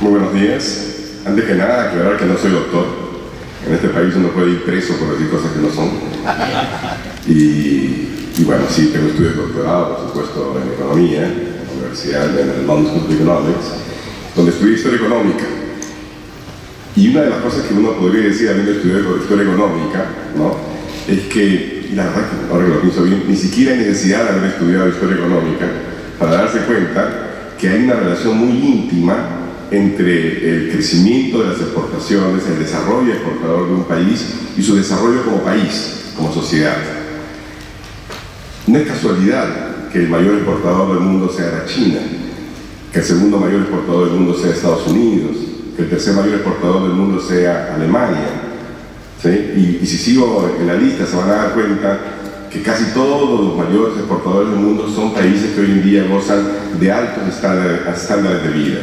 Muy buenos días. Antes que nada, aclarar que no soy doctor. En este país uno puede ir preso por decir cosas que no son. Y bueno, sí, tengo estudios de doctorado, por supuesto, en economía, en la Universidad de London School of Economics, donde estudié historia económica. Y una de las cosas que uno podría decir habiendo estudiado historia económica, ¿no?, es que, la verdad que ahora que lo pienso bien, ni siquiera hay necesidad de haber estudiado historia económica para darse cuenta que hay una relación muy íntima entre el crecimiento de las exportaciones, el desarrollo exportador de un país y su desarrollo como país, como sociedad. No es casualidad que el mayor exportador del mundo sea la China, que el segundo mayor exportador del mundo sea Estados Unidos, que el tercer mayor exportador del mundo sea Alemania, ¿sí? Y si sigo en la lista se van a dar cuenta que casi todos los mayores exportadores del mundo son países que hoy en día gozan de altos estándares de vida.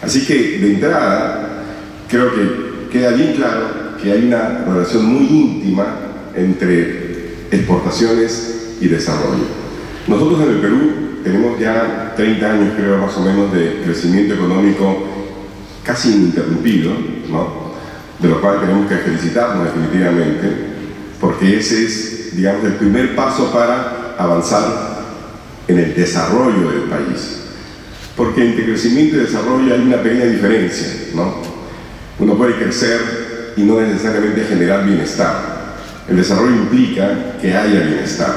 Así que, de entrada, creo que queda bien claro que hay una relación muy íntima entre exportaciones y desarrollo. Nosotros en el Perú tenemos ya 30 años, creo, más o menos, de crecimiento económico casi ininterrumpido, ¿no?, de lo cual tenemos que felicitarnos definitivamente, porque ese es, digamos, el primer paso para avanzar en el desarrollo del país. Porque entre crecimiento y desarrollo hay una pequeña diferencia, ¿no? Uno puede crecer y no necesariamente generar bienestar. El desarrollo implica que haya bienestar.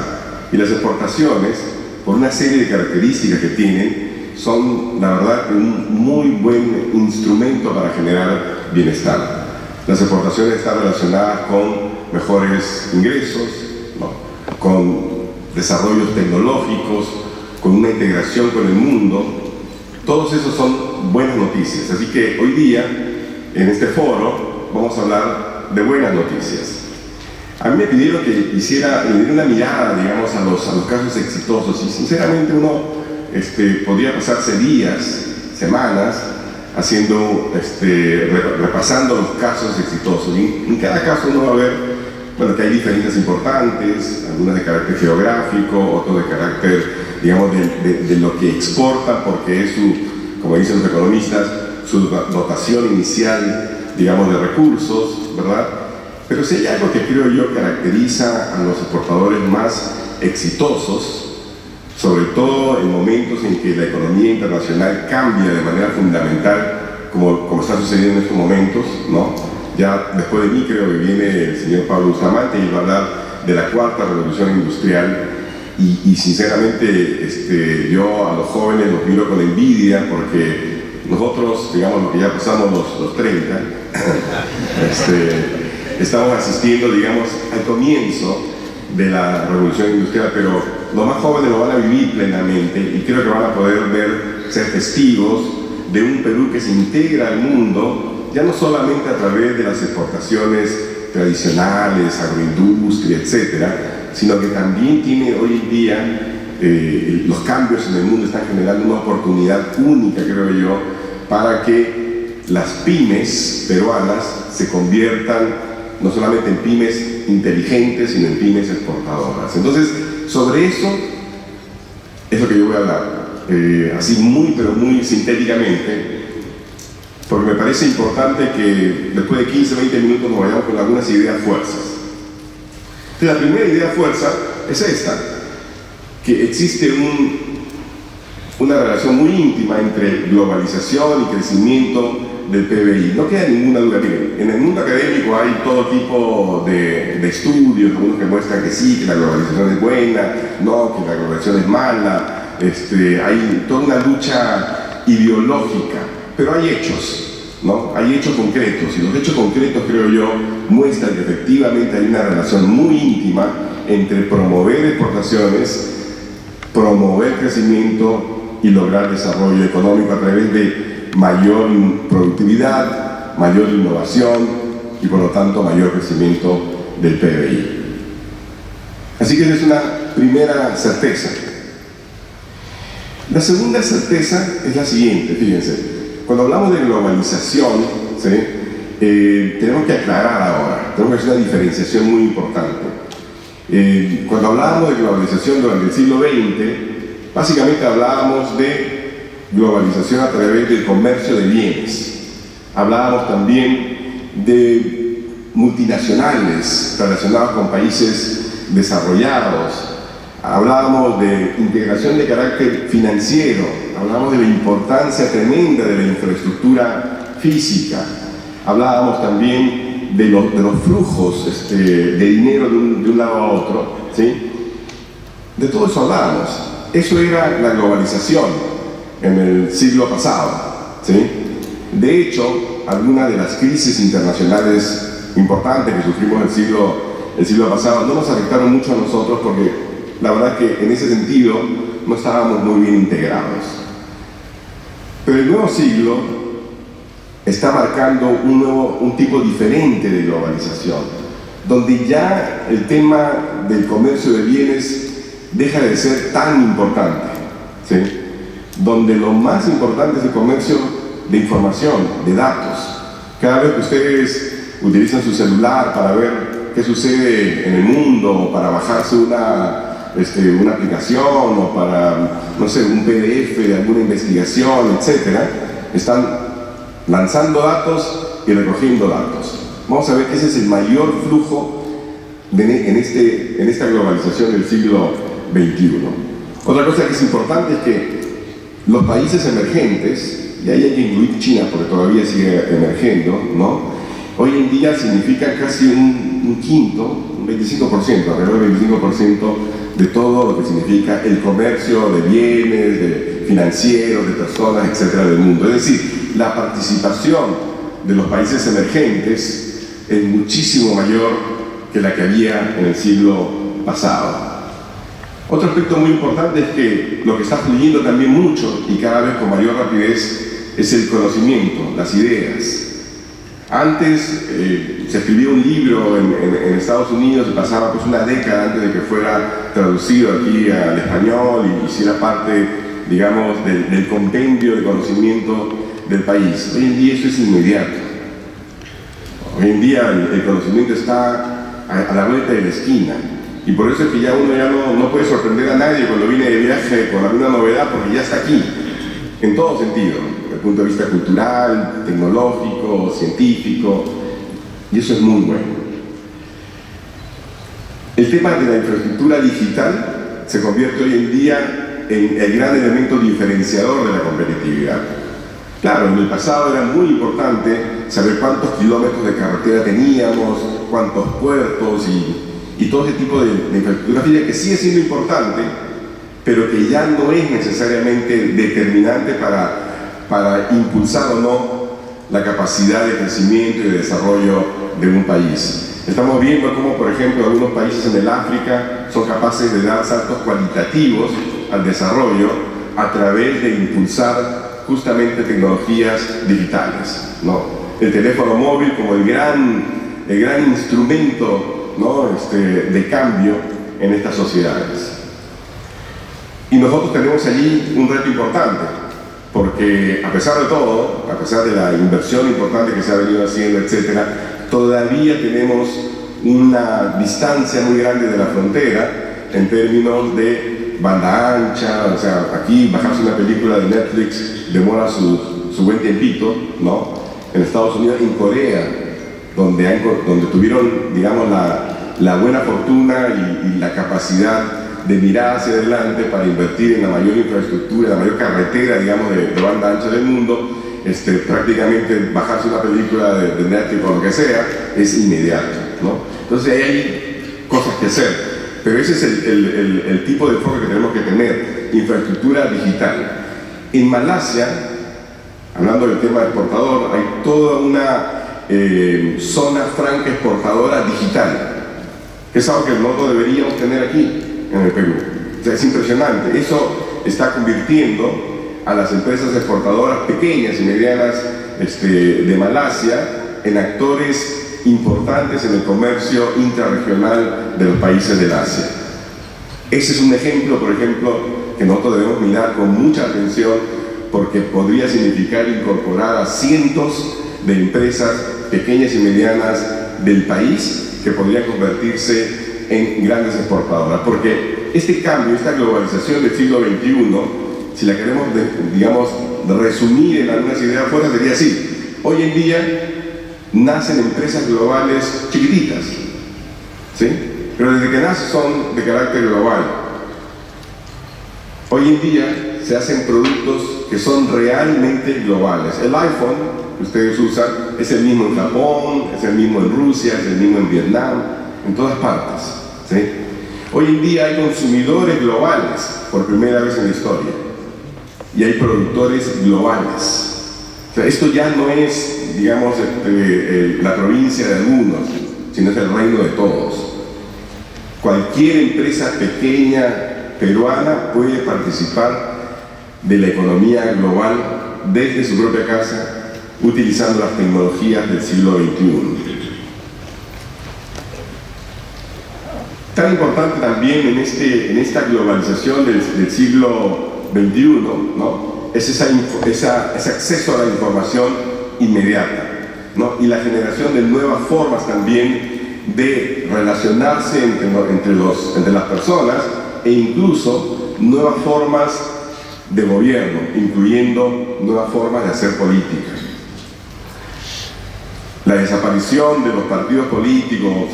Y las exportaciones, por una serie de características que tienen, son, la verdad, un muy buen instrumento para generar bienestar. Las exportaciones están relacionadas con mejores ingresos, ¿no?, con desarrollos tecnológicos, con una integración con el mundo. Todos esos son buenas noticias, así que hoy día, en este foro, vamos a hablar de buenas noticias. A mí me pidieron que le diera una mirada, digamos, a los casos exitosos, y sinceramente uno podría pasarse días, semanas, repasando los casos exitosos. Y en cada caso uno va a ver, bueno, que hay diferencias importantes, algunas de carácter geográfico, otros de carácter, digamos, de lo que exportan, porque es como dicen los economistas, su dotación inicial, digamos, de recursos, ¿verdad? Pero si hay algo que creo yo caracteriza a los exportadores más exitosos, sobre todo en momentos en que la economía internacional cambia de manera fundamental, como está sucediendo en estos momentos, ¿no? Ya después de mí creo que viene el señor Pablo Bustamante y va a hablar de la cuarta revolución industrial. Y sinceramente yo a los jóvenes los miro con envidia, porque nosotros, digamos, los que ya pasamos los 30, estamos asistiendo, digamos, al comienzo de la revolución industrial, pero los más jóvenes lo van a vivir plenamente y creo que van a poder ser testigos de un Perú que se integra al mundo, ya no solamente a través de las exportaciones tradicionales, agroindustria, etcétera, sino que también tiene hoy en día los cambios en el mundo están generando una oportunidad única, creo yo, para que las pymes peruanas se conviertan no solamente en pymes inteligentes, sino en pymes exportadoras. Entonces, sobre eso es lo que yo voy a hablar, así pero muy sintéticamente, porque me parece importante que después de 15 o 20 minutos nos vayamos con algunas ideas fuerzas. Entonces, la primera idea fuerza es esta, que existe una relación muy íntima entre globalización y crecimiento del PBI. No queda ninguna duda. Miren, en el mundo académico hay todo tipo de estudios, algunos que muestran que sí, que la globalización es buena, no, que la globalización es mala, hay toda una lucha ideológica, pero hay hechos, ¿no? Hay hechos concretos, y los hechos concretos, creo yo, muestran que efectivamente hay una relación muy íntima entre promover exportaciones, promover crecimiento y lograr desarrollo económico a través de mayor productividad, mayor innovación y por lo tanto mayor crecimiento del PBI. Así que esa es una primera certeza. La segunda certeza es la siguiente, fíjense, cuando hablamos de globalización, ¿sí?, tenemos que aclarar ahora, tenemos que hacer una diferenciación muy importante. Cuando hablábamos de globalización durante el siglo XX, básicamente hablábamos de globalización a través del comercio de bienes. Hablábamos también de multinacionales relacionadas con países desarrollados. Hablábamos de integración de carácter financiero. Hablábamos de la importancia tremenda de la infraestructura física. Hablábamos también de los flujos de dinero de un lado a otro, ¿sí? De todo eso hablábamos. Eso era la globalización en el siglo pasado, ¿sí? De hecho, algunas de las crisis internacionales importantes que sufrimos el siglo pasado no nos afectaron mucho a nosotros porque la verdad es que en ese sentido no estábamos muy bien integrados. Pero el nuevo siglo está marcando un tipo diferente de globalización, donde ya el tema del comercio de bienes deja de ser tan importante, ¿sí? Donde lo más importante es el comercio de información, de datos. Cada vez que ustedes utilizan su celular para ver qué sucede en el mundo, para bajarse una aplicación o para, no sé, un PDF de alguna investigación, etcétera, están lanzando datos y recogiendo datos. Vamos a ver que ese es el mayor flujo en esta globalización del siglo XXI. Otra cosa que es importante es que los países emergentes, y ahí hay que incluir China porque todavía sigue emergiendo, ¿no? Hoy en día significa casi un quinto, un 25%, alrededor del 25% de todo lo que significa el comercio de bienes, de financieros, de personas, etcétera, del mundo. Es decir, la participación de los países emergentes es muchísimo mayor que la que había en el siglo pasado. Otro aspecto muy importante es que lo que está fluyendo también mucho y cada vez con mayor rapidez es el conocimiento, las ideas. Antes se escribía un libro en Estados Unidos y pasaba pues una década antes de que fuera traducido aquí al español y hiciera parte, digamos, del compendio de conocimiento del país. Hoy en día eso es inmediato. Hoy en día el conocimiento está a la vuelta de la esquina. Y por eso es que ya uno no puede sorprender a nadie cuando viene de viaje con alguna novedad porque ya está aquí, en todo sentido, desde el punto de vista cultural, tecnológico, científico, y eso es muy bueno. El tema de la infraestructura digital se convierte hoy en día en el gran elemento diferenciador de la competitividad. Claro, en el pasado era muy importante saber cuántos kilómetros de carretera teníamos, cuántos puertos y todo ese tipo de infraestructura física que sigue siendo importante, pero que ya no es necesariamente determinante para impulsar o no la capacidad de crecimiento y de desarrollo de un país. Estamos viendo cómo, por ejemplo, algunos países en el África son capaces de dar saltos cualitativos al desarrollo a través de impulsar justamente tecnologías digitales, ¿no? El teléfono móvil como el gran instrumento, ¿no? de cambio en estas sociedades. Y nosotros tenemos allí un reto importante, porque a pesar de todo, a pesar de la inversión importante que se ha venido haciendo, etcétera, todavía tenemos una distancia muy grande de la frontera en términos de banda ancha. O sea, aquí bajarse una película de Netflix demora su buen tiempito, ¿no? En Estados Unidos, en Corea, donde tuvieron, digamos, la buena fortuna y la capacidad de mirar hacia adelante para invertir en la mayor infraestructura, la mayor carretera, digamos, de banda ancha del mundo, prácticamente bajarse una película de Netflix o lo que sea, es inmediato, ¿no? Entonces ahí hay cosas que hacer, pero ese es el tipo de enfoque que tenemos que tener, infraestructura digital. En Malasia, hablando del tema exportador, hay toda una zona franca exportadora digital, que es algo que nosotros deberíamos tener aquí en el Perú. O sea, es impresionante. Eso está convirtiendo a las empresas exportadoras pequeñas y medianas de Malasia en actores importantes en el comercio intrarregional de los países del Asia. Ese es un ejemplo, por ejemplo, que nosotros debemos mirar con mucha atención, porque podría significar incorporar a cientos de empresas pequeñas y medianas del país que podrían convertirse en grandes exportadoras, porque este cambio, esta globalización del siglo XXI si la queremos, digamos, resumir en algunas ideas fuera, sería así. Hoy en día nacen empresas globales chiquititas, ¿sí? Pero desde que nacen son de carácter global. Hoy en día se hacen productos que son realmente globales. El iPhone que ustedes usan es el mismo en Japón, es el mismo en Rusia, es el mismo en Vietnam, en todas partes, ¿sí? Hoy en día hay consumidores globales por primera vez en la historia y hay productores globales. O sea, esto ya no es, digamos, la provincia de algunos, sino es el reino de todos. Cualquier empresa pequeña peruana puede participar de la economía global desde su propia casa, utilizando las tecnologías del siglo XXI. Tan importante también en esta globalización del siglo XXI, ¿no?, es ese acceso a la información inmediata, ¿no?, y la generación de nuevas formas también de relacionarse entre las personas, e incluso nuevas formas de gobierno, incluyendo nuevas formas de hacer política. La desaparición de los partidos políticos,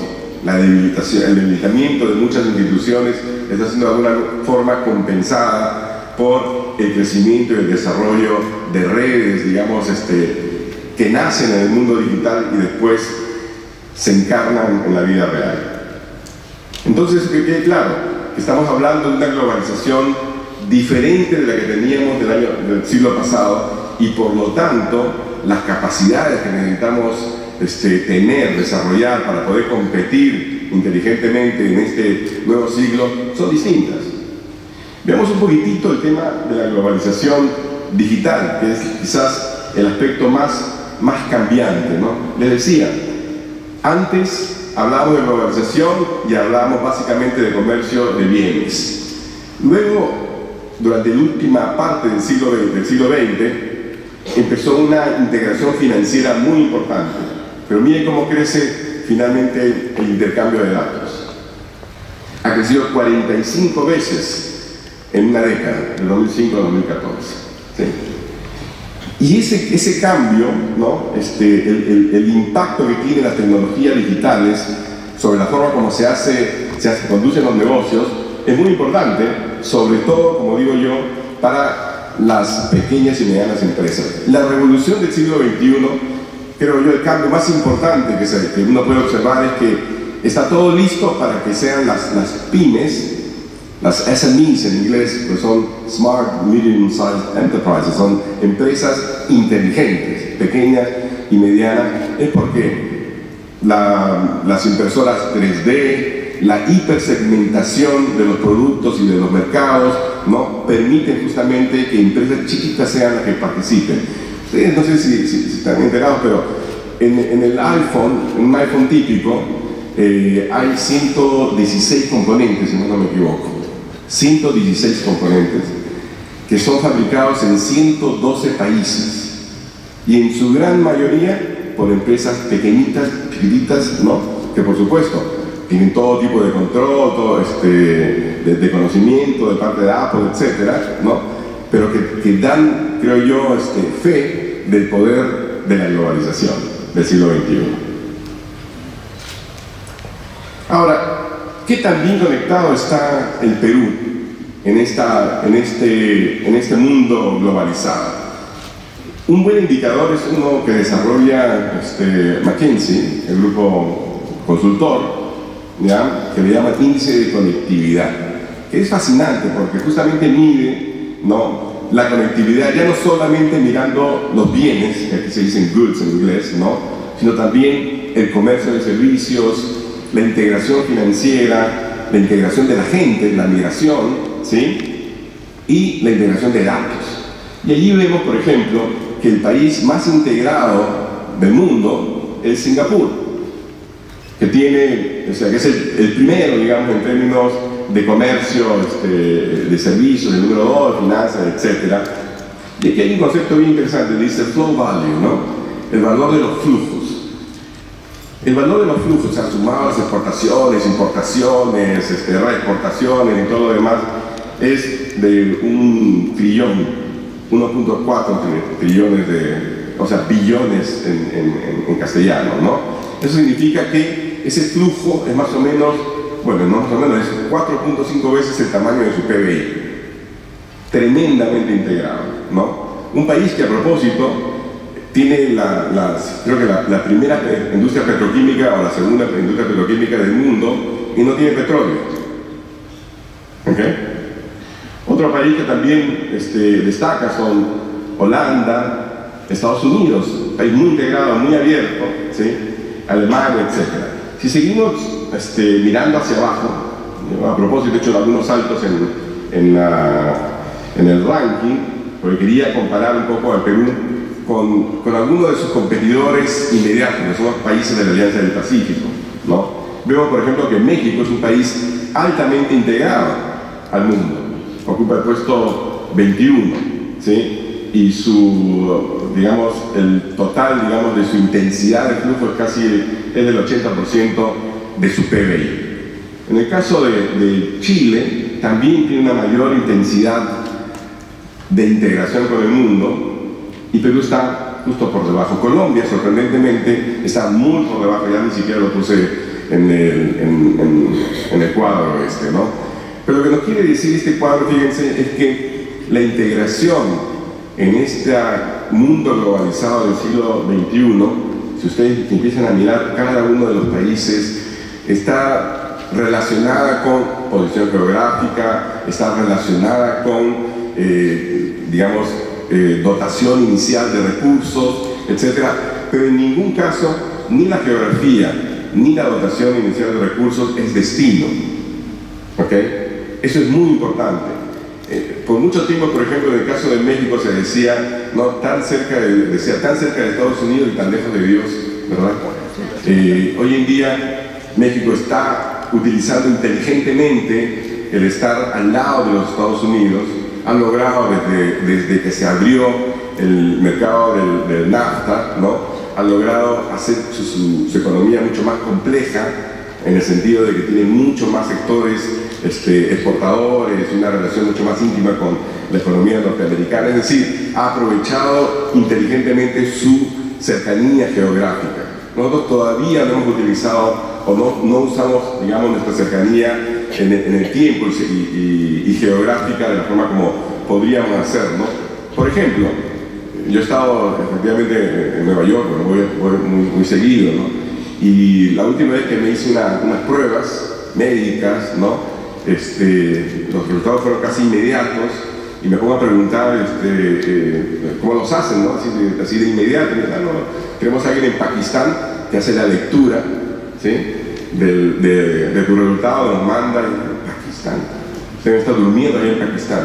el debilitamiento de muchas instituciones está siendo de alguna forma compensada por el crecimiento y el desarrollo de redes, digamos, que nacen en el mundo digital y después se encarnan en la vida real. Entonces, que quede claro, que estamos hablando de una globalización diferente de la que teníamos del siglo pasado, y por lo tanto las capacidades que necesitamos desarrollar para poder competir inteligentemente en este nuevo siglo son distintas. Veamos un poquitito el tema de la globalización digital, que es quizás el aspecto más cambiante, ¿no? Les decía, antes hablábamos de globalización y hablábamos básicamente de comercio de bienes. Luego, durante la última parte del siglo XX, empezó una integración financiera muy importante. Pero miren cómo crece finalmente el intercambio de datos. Ha crecido 45 veces en una década, de 2005 a 2014. ¿Sí? Y ese cambio, ¿no?, el impacto que tienen las tecnologías digitales sobre la forma como se conducen los negocios, es muy importante, sobre todo, como digo yo, para las pequeñas y medianas empresas. La revolución del siglo XXI, creo yo, el cambio más importante que uno puede observar es que está todo listo para que sean las pymes, las SMEs en inglés, que son Smart Medium Sized Enterprises, son empresas inteligentes, pequeñas y medianas. Es porque las impresoras 3D, la hipersegmentación de los productos y de los mercados, ¿no?, permiten justamente que empresas chiquitas sean las que participen. Ustedes no sé si están enterados, pero en el iPhone, en un iPhone típico, hay 116 componentes, si no me equivoco. 116 componentes que son fabricados en 112 países y en su gran mayoría por empresas pequeñitas, chiquititas, ¿no?, que por supuesto tienen todo tipo de control, todo de conocimiento de parte de Apple, etcétera, ¿no?, pero que dan, creo yo, fe del poder de la globalización del siglo XXI. Ahora, ¿qué tan bien conectado está el Perú en este mundo globalizado? Un buen indicador es uno que desarrolla McKinsey, el grupo consultor, ¿ya?, que le llama índice de conectividad, que es fascinante porque justamente mide, ¿no?, la conectividad, ya no solamente mirando los bienes, que aquí se dicen goods en inglés, ¿no?, sino también el comercio de servicios, la integración financiera, la integración de la gente, la migración, ¿sí?, y la integración de datos. Y allí vemos, por ejemplo, que el país más integrado del mundo es Singapur, que tiene, o sea, que es el primero, digamos, en términos de comercio, de servicios, el número 2, de finanzas, etc. Y aquí hay un concepto bien interesante, dice flow value, ¿no?, el valor de los flujos. El valor de los flujos, o sea, sumado a las exportaciones, importaciones, reexportaciones y todo lo demás, es de 1 trillón, 1.4 trillones o sea, billones en castellano, ¿no? Eso significa que ese flujo es más o menos, bueno, no más o menos, es 4.5 veces el tamaño de su PBI. Tremendamente integrado, ¿no? Un país que, a propósito, tiene creo que la primera industria petroquímica o la segunda industria petroquímica del mundo y no tiene petróleo. ¿Okay? Otro país que también destaca son Holanda, Estados Unidos, país muy integrado, muy abierto, ¿sí? Alemania, etc. Si seguimos mirando hacia abajo, a propósito he hecho algunos saltos en el ranking, porque quería comparar un poco al Perú con algunos de sus competidores inmediatos, que son los países de la Alianza del Pacífico, ¿no? Vemos, por ejemplo, que México es un país altamente integrado al mundo, ocupa el puesto 21, ¿sí? Y el total, de su intensidad de flujo es del 80% de su PBI. En el caso de Chile, también tiene una mayor intensidad de integración con el mundo, y Perú está justo por debajo. Colombia, sorprendentemente, está muy por debajo, ya ni siquiera lo puse en el cuadro ¿no? Pero lo que nos quiere decir este cuadro, fíjense, es que la integración en este mundo globalizado del siglo XXI, si ustedes empiezan a mirar cada uno de los países, está relacionada con posición geográfica, está relacionada con dotación inicial de recursos, etc. Pero en ningún caso, ni la geografía, ni la dotación inicial de recursos es destino. ¿Okay? Eso es muy importante. Por mucho tiempo, por ejemplo, en el caso de México se decía, no, tan cerca de Estados Unidos y tan lejos de Dios, ¿verdad? Hoy en día, México está utilizando inteligentemente el estar al lado de los Estados Unidos. Han logrado desde que se abrió el mercado del NAFTA, ¿no? Han logrado hacer su economía mucho más compleja, en el sentido de que tiene muchos más sectores exportadores, una relación mucho más íntima con la economía norteamericana, es decir, ha aprovechado inteligentemente su cercanía geográfica. Nosotros todavía no hemos utilizado o no usamos, nuestra cercanía en el tiempo y geográfica de la forma como podríamos hacer, ¿no? Por ejemplo, yo he estado efectivamente en Nueva York, voy muy seguido, ¿no? Y la última vez que me hice unas pruebas médicas, ¿no? Los resultados fueron casi inmediatos y me pongo a preguntar cómo los hacen, ¿no? Así de inmediato. Y tenemos a alguien en Pakistán que hace la lectura, ¿sí? de tu resultado, nos manda en Pakistán. Usted está durmiendo ahí en Pakistán.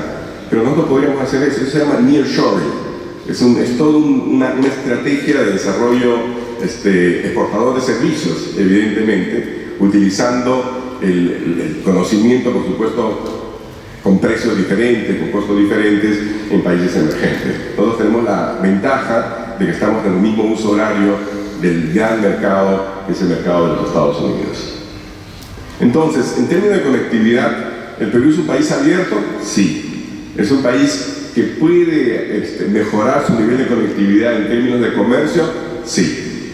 Pero nosotros podríamos hacer eso se llama nearshoring. Es toda una estrategia de desarrollo exportador de servicios, evidentemente, utilizando el conocimiento, por supuesto, con precios diferentes, con costos diferentes en países emergentes. Nosotros tenemos la ventaja de que estamos en el mismo uso horario del gran mercado, que es el mercado de los Estados Unidos. Entonces, en términos de conectividad, ¿el Perú es un país abierto? Sí. ¿Es un país que puede mejorar su nivel de conectividad en términos de comercio? Sí.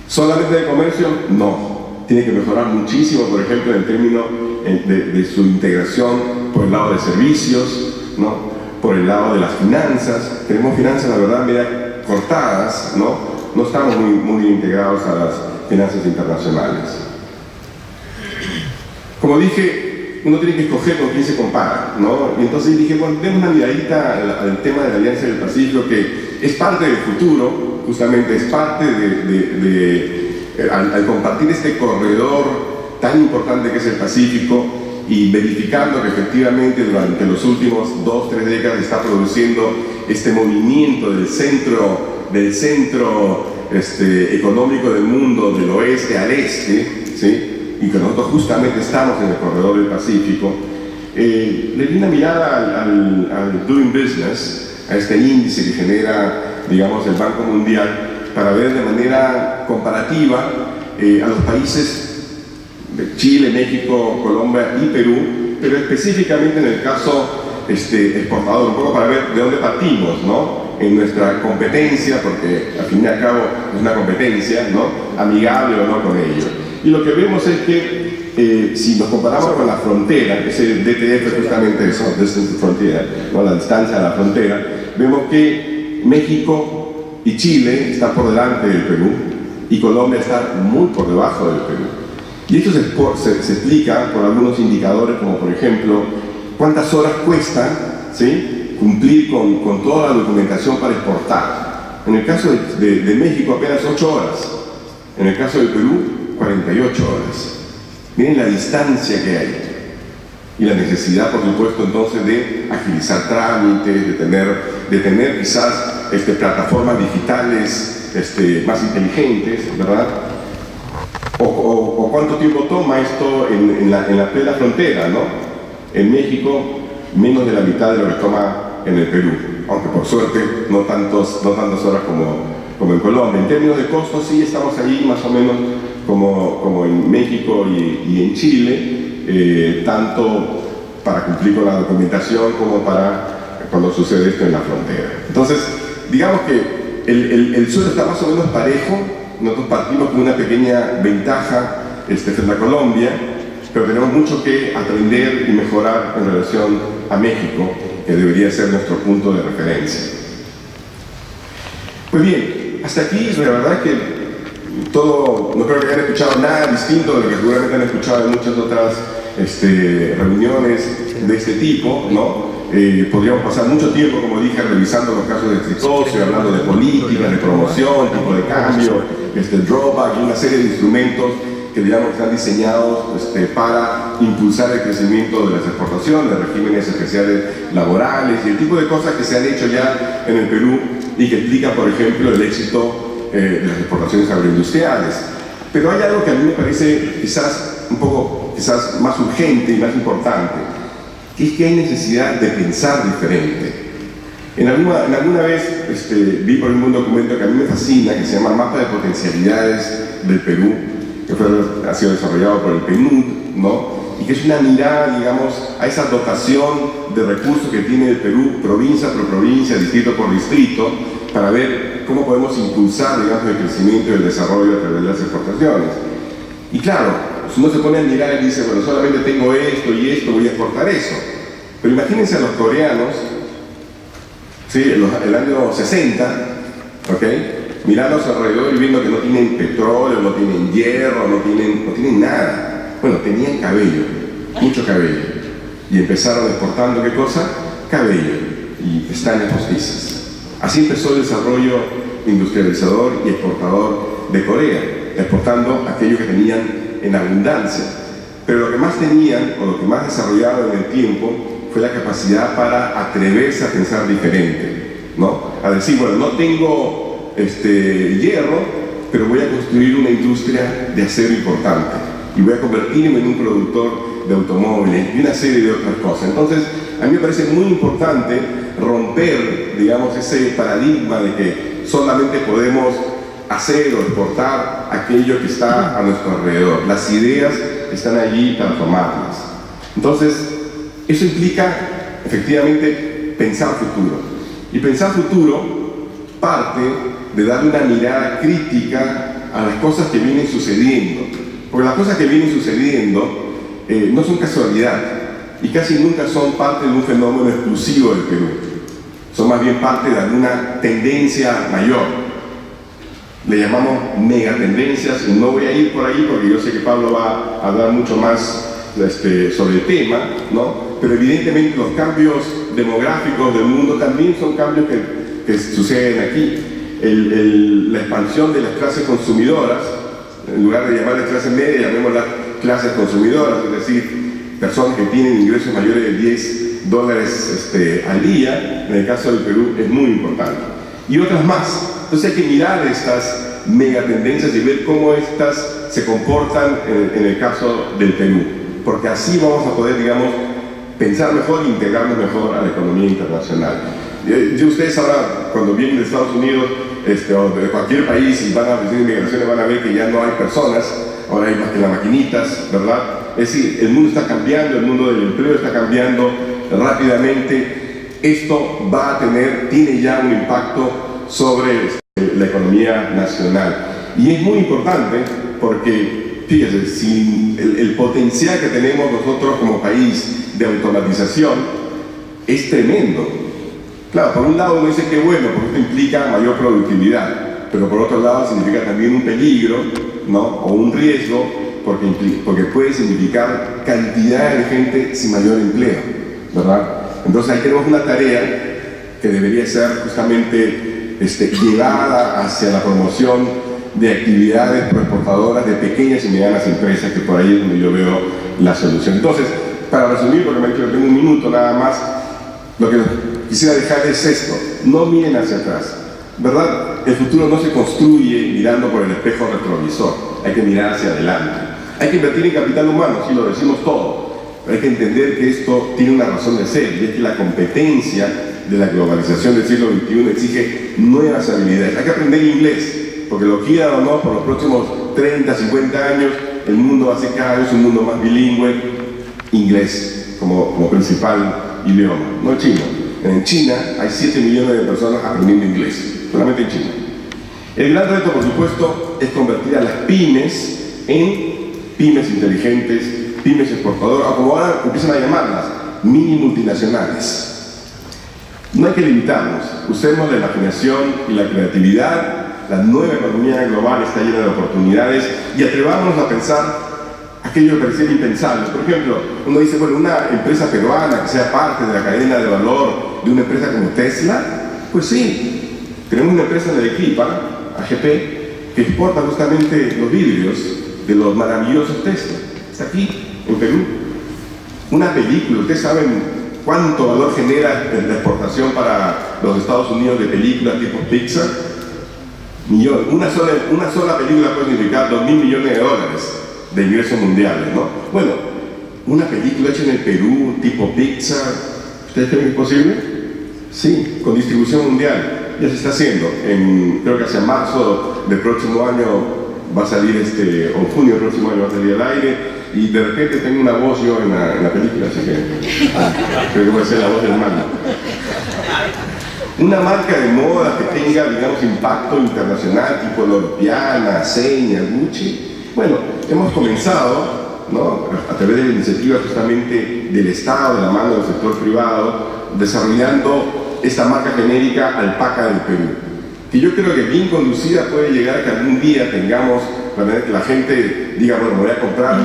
¿Solamente de comercio? No. Tiene que mejorar muchísimo, por ejemplo, en términos de su integración por el lado de servicios, ¿no? Por el lado de las finanzas. Tenemos finanzas, la verdad, medio cortadas, ¿no? No estamos muy integrados a las finanzas internacionales. Como dije, uno tiene que escoger con quién se compara, ¿no? Y entonces dije, bueno, demos una miradita al tema de la Alianza del Pacífico, que es parte del futuro, justamente es parte al compartir este corredor tan importante que es el Pacífico, y verificando que efectivamente durante los últimos 2-3 décadas está produciendo este movimiento del centro económico del mundo, del oeste al este, ¿sí? Y que nosotros justamente estamos en el corredor del Pacífico. Le di una mirada al Doing Business, a este índice que genera, digamos, el Banco Mundial, para ver de manera comparativa a los países de Chile, México, Colombia y Perú, pero específicamente en el caso exportador, un poco para ver de dónde partimos, ¿no? En nuestra competencia, porque al fin y al cabo es una competencia, ¿no? Amigable o no con ellos. Y lo que vemos es que si nos comparamos con la frontera, ese DTF es justamente eso, Distance to Frontier, ¿no? La distancia a la frontera, vemos que México y Chile están por delante del Perú y Colombia está muy por debajo del Perú. Y esto se explica por algunos indicadores, como por ejemplo, cuántas horas cuesta, ¿sí?, cumplir con toda la documentación para exportar. En el caso de México apenas 8 horas, en el caso del Perú 48 horas. Miren la distancia que hay y la necesidad, por supuesto, entonces de agilizar trámites, de tener quizás plataformas digitales más inteligentes, ¿verdad? O cuánto tiempo toma esto en la plena frontera, ¿no? En México, menos de la mitad de lo que toma en el Perú, aunque por suerte no tantas horas como en Colombia. En términos de costos, sí estamos allí más o menos como en México y en Chile, tanto para cumplir con la documentación como para cuando sucede esto en la frontera. Entonces, digamos que el suelo está más o menos parejo. Nosotros partimos con una pequeña ventaja frente a Colombia, pero tenemos mucho que aprender y mejorar en relación a México, que debería ser nuestro punto de referencia. Pues bien, hasta aquí la verdad que todo, no creo que hayan escuchado nada distinto de lo que seguramente han escuchado en muchas otras reuniones de este tipo, ¿no? Podríamos pasar mucho tiempo, como dije, revisando los casos de exitosos, hablando de políticas, de promoción, tipo de cambio, drawback y una serie de instrumentos que digamos están diseñados para impulsar el crecimiento de las exportaciones, regímenes especiales laborales y el tipo de cosas que se han hecho ya en el Perú y que explican, por ejemplo, el éxito de las exportaciones agroindustriales. Pero hay algo que a mí me parece quizás un poco más urgente y más importante, que es que hay necesidad de pensar diferente. En alguna vez vi por un documento que a mí me fascina, que se llama Mapa de Potencialidades del Perú, que ha sido desarrollado por el PNUD, ¿no? Y que es una mirada, digamos, a esa dotación de recursos que tiene el Perú, provincia por provincia, distrito por distrito, para ver cómo podemos impulsar, digamos, el crecimiento y el desarrollo a través de las exportaciones. Y claro, si uno se pone a mirar y dice, bueno, solamente tengo esto y esto, voy a exportar eso. Pero imagínense a los coreanos, ¿sí?, el año 60, ¿ok?, mirando a su alrededor y viendo que no tienen petróleo, no tienen hierro, no tienen nada. Bueno, tenían cabello, mucho cabello. Y empezaron exportando, ¿qué cosa? Cabello y pestañas postizas. Así empezó el desarrollo industrializador y exportador de Corea, exportando aquello que tenían en abundancia. Pero lo que más tenían, o lo que más desarrollaron en el tiempo, fue la capacidad para atreverse a pensar diferente, ¿no? A decir, bueno, no tengo hierro, pero voy a construir una industria de acero importante y voy a convertirme en un productor de automóviles y una serie de otras cosas. Entonces, a mí me parece muy importante romper, digamos, ese paradigma de que solamente podemos hacer o exportar aquello que está a nuestro alrededor. Las ideas están allí para tomarlas. Entonces, eso implica, efectivamente, pensar futuro. Y pensar futuro parte de darle una mirada crítica a las cosas que vienen sucediendo. Porque las cosas que vienen sucediendo no son casualidad y casi nunca son parte de un fenómeno exclusivo del Perú. Son más bien parte de alguna tendencia mayor. Le llamamos megatendencias y no voy a ir por ahí porque yo sé que Pablo va a hablar mucho más sobre el tema, ¿no? Pero evidentemente los cambios demográficos del mundo también son cambios que suceden aquí. La expansión de las clases consumidoras, en lugar de llamarlas clases media, llamémoslas clases consumidoras, es decir, personas que tienen ingresos mayores de $10 al día, en el caso del Perú es muy importante. Y otras más. Entonces hay que mirar estas megatendencias y ver cómo estas se comportan en el caso del Perú, porque así vamos a poder, digamos, pensar mejor e integrarnos mejor a la economía internacional. Ustedes ahora, cuando vienen de Estados Unidos o de cualquier país y van a la oficina de inmigraciones, van a ver que ya no hay personas, ahora hay más que las maquinitas, ¿verdad? Es decir, el mundo está cambiando, el mundo del empleo está cambiando rápidamente, esto va a tiene ya un impacto sobre la economía nacional. Y es muy importante porque, fíjese, si el potencial que tenemos nosotros como país de automatización es tremendo. Claro, por un lado uno dice que bueno, porque esto implica mayor productividad, pero por otro lado significa también un peligro, ¿no? O un riesgo, porque puede significar cantidad de gente sin mayor empleo, ¿verdad? Entonces ahí tenemos una tarea que debería ser justamente llevada hacia la promoción de actividades exportadoras de pequeñas y medianas empresas, que por ahí es donde yo veo la solución. Entonces, para resumir, porque me ha dicho que tengo un minuto nada más, lo que quisiera dejar es esto: no miren hacia atrás, ¿verdad? El futuro no se construye mirando por el espejo retrovisor, hay que mirar hacia adelante. Hay que invertir en capital humano, si lo decimos todo, pero hay que entender que esto tiene una razón de ser, y es que la competencia de la globalización del siglo XXI exige nuevas habilidades. Hay que aprender inglés, porque lo quiera o no, por los próximos 30, 50 años, el mundo va a ser cada vez un mundo más bilingüe, inglés como principal idioma, no chino. En China hay 7 millones de personas aprendiendo inglés, solamente en China. El gran reto, por supuesto, es convertir a las pymes en pymes inteligentes, pymes exportadoras, o como ahora empiezan a llamarlas, mini multinacionales. No hay que limitarnos, usemos la imaginación y la creatividad. La nueva economía global está llena de oportunidades y atrevámonos a pensar aquello que parecía impensable. Por ejemplo, uno dice, bueno, una empresa peruana que sea parte de la cadena de valor de una empresa como Tesla, pues sí, tenemos una empresa en Arequipa, AGP, que exporta justamente los vidrios de los maravillosos Tesla. Está aquí, en Perú. Una película, ustedes saben cuánto valor genera la exportación para los Estados Unidos de películas tipo Pixar. Una sola película puede significar $2.000 millones de ingresos mundiales, ¿no? Bueno, una película hecha en el Perú, tipo Pixar, ¿ustedes creen que es posible? Sí, con distribución mundial. Ya se está haciendo. Creo que hacia marzo del próximo año va a salir, o junio del próximo año va a salir al aire, y de repente tengo una voz yo en la película, así que creo que voy a ser la voz del mando. Una marca de moda que tenga, digamos, impacto internacional, tipo Loropiana, Seña, Gucci. Bueno, hemos comenzado, ¿no?, a través de la iniciativa justamente del Estado, de la mano del sector privado, desarrollando esta marca genérica Alpaca del Perú, que yo creo que bien conducida puede llegar a que algún día tengamos, para que la gente diga, bueno, me voy a comprar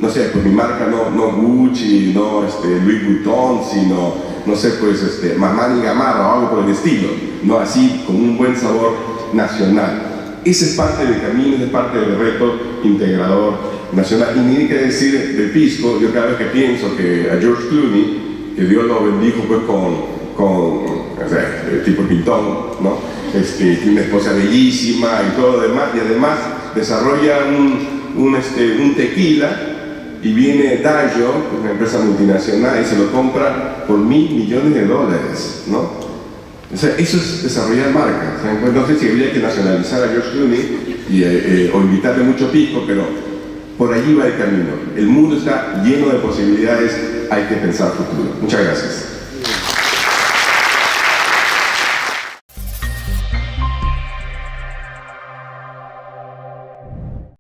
no sé, pues mi marca no Gucci, no Louis Vuitton, sino, no sé, pues Mamani Gamarra o algo por el estilo, no, así, con un buen sabor nacional. Ese es parte del camino, ese es parte del reto integrador nacional. Y ni que decir de Pisco, yo cada vez que pienso que a George Clooney, que Dios lo bendijo pues el tipo pintón, ¿no? Tiene una esposa bellísima y todo lo demás, y además desarrolla un tequila, y viene Diageo, una empresa multinacional, y se lo compra por $1.000 millones, ¿no? O sea, eso es desarrollar marcas. No sé si habría que nacionalizar a George Clooney o invitarle mucho pisco, pero por allí va el camino. El mundo está lleno de posibilidades, hay que pensar futuro. Muchas gracias.